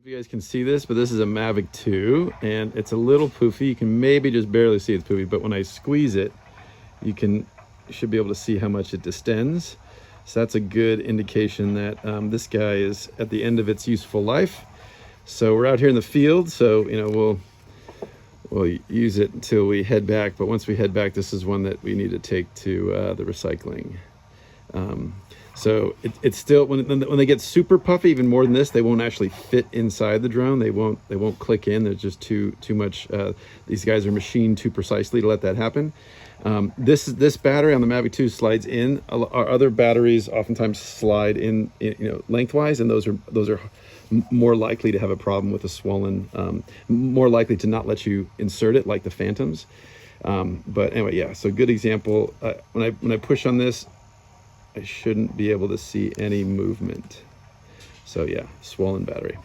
You guys can see this, but this is a Mavic 2 and it's a little poofy. You can maybe just barely see it's poofy, but when I squeeze it, you should be able to see how much it distends. So that's a good indication that this guy is at the end of its useful life. So we're out here in the field, so we'll use it until we head back. But once we head back, this is one that we need to take to the recycling. So it's still, when they get super puffy, even more than this, they won't actually fit inside the drone. They won't click in. There's just too much. These guys are machined too precisely to let that happen. This battery on the Mavic 2 slides in. Our other batteries oftentimes slide in, lengthwise, and those are more likely to have a problem with a swollen, more likely to not let you insert it, like the Phantoms. But anyway, yeah. So good example. When I push on this, I shouldn't be able to see any movement. So yeah, swollen battery.